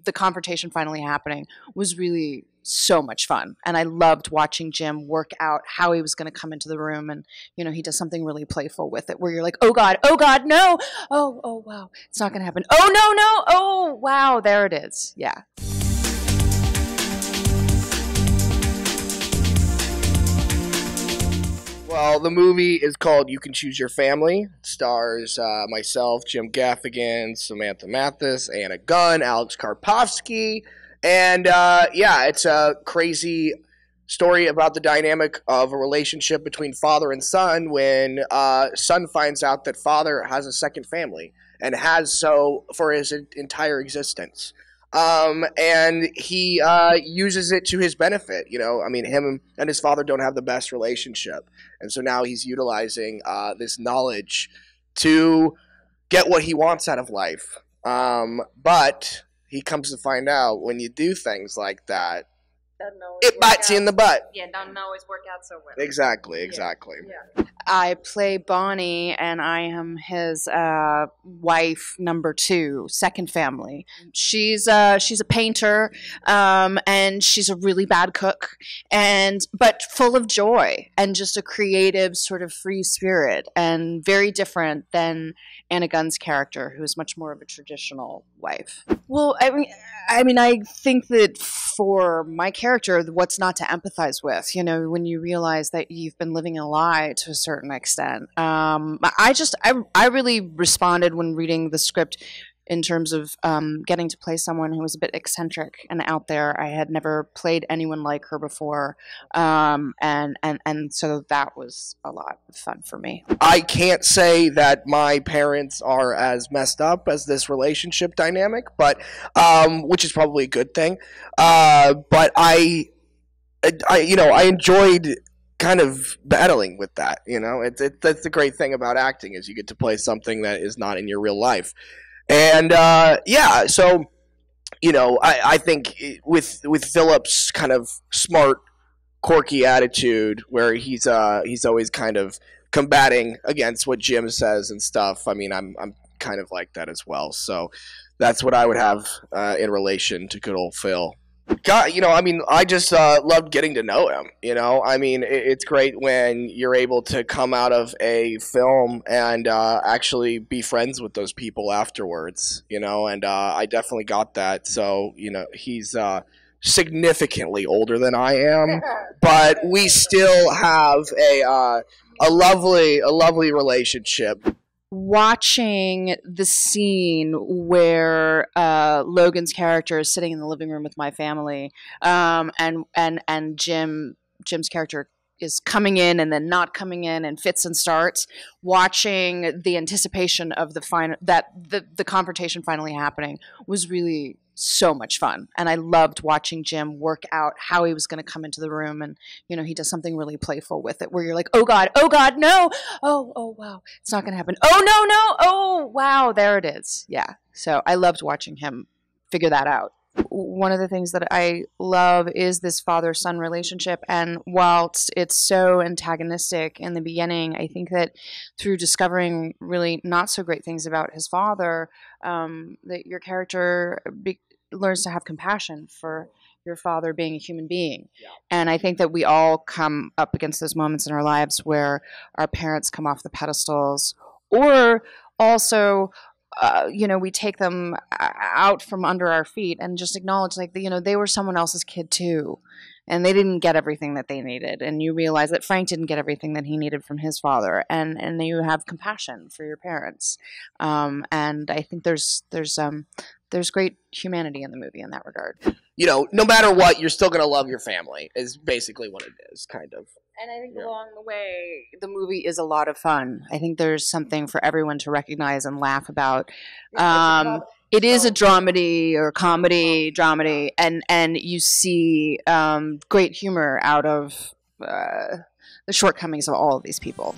the confrontation finally happening was really so much fun. And I loved watching Jim work out how he was going to come into the room. And, you know, he does something really playful with it where you're like, oh God, no. Oh, wow. It's not going to happen. Oh, no. Oh, wow. There it is. Yeah. Well, the movie is called You Can Choose Your Family. It stars myself, Jim Gaffigan, Samantha Mathis, Anna Gunn, Alex Karpovsky. And yeah, it's a crazy story about the dynamic of a relationship between father and son when son finds out that father has a second family and has so for his entire existence. And he uses it to his benefit. You know, I mean, him and his father don't have the best relationship. And so now he's utilizing this knowledge to get what he wants out of life. But he comes to find out when you do things like that, it bites you in the butt. Yeah, doesn't always work out so well. Exactly. Yeah. I play Bonnie, and I am his wife number 2, second family. She's a painter, and she's a really bad cook, but full of joy and just a creative sort of free spirit, and very different than Anna Gunn's character, who is much more of a traditional wife. Well, I mean, I think that for my character, what's not to empathize with, you know, when you realize that you've been living a lie to a certain extent. I really responded when reading the script in terms of getting to play someone who was a bit eccentric and out there. I had never played anyone like her before, and so that was a lot of fun for me. I can't say that my parents are as messed up as this relationship dynamic, but which is probably a good thing. But I enjoyed kind of battling with that. You know, that's the great thing about acting is you get to play something that is not in your real life. And yeah, so you know, I think with Philip's kind of smart, quirky attitude, where he's always kind of combating against what Jim says and stuff. I mean, I'm kind of like that as well. So that's what I would have in relation to good old Phil. God, you know, I mean, I just loved getting to know him, you know? I mean, it's great when you're able to come out of a film and actually be friends with those people afterwards, you know? And I definitely got that. So, you know, he's significantly older than I am, but we still have a lovely relationship. Watching the scene where Logan's character is sitting in the living room with my family, and Jim's character is coming in and then not coming in and fits and starts, watching the anticipation of the confrontation finally happening was really so much fun. And I loved watching Jim work out how he was going to come into the room. And, you know, he does something really playful with it where you're like, oh God, no. Oh, wow. It's not going to happen. Oh, no. Oh, wow. There it is. Yeah. So I loved watching him figure that out. One of the things that I love is this father-son relationship. And whilst it's so antagonistic in the beginning, I think that through discovering really not so great things about his father, that your character learns to have compassion for your father being a human being. Yeah. And I think that we all come up against those moments in our lives where our parents come off the pedestals, or also you know, we take them out from under our feet and just acknowledge, like, you know, they were someone else's kid too, and they didn't get everything that they needed. And you realize that Frank didn't get everything that he needed from his father, and you have compassion for your parents. And I think there's great humanity in the movie in that regard. You know, no matter what, you're still gonna love your family is basically what it is, kind of. And I think along the way, the movie is a lot of fun. I think there's something for everyone to recognize and laugh about. It is a dramedy or dramedy, and you see great humor out of the shortcomings of all of these people.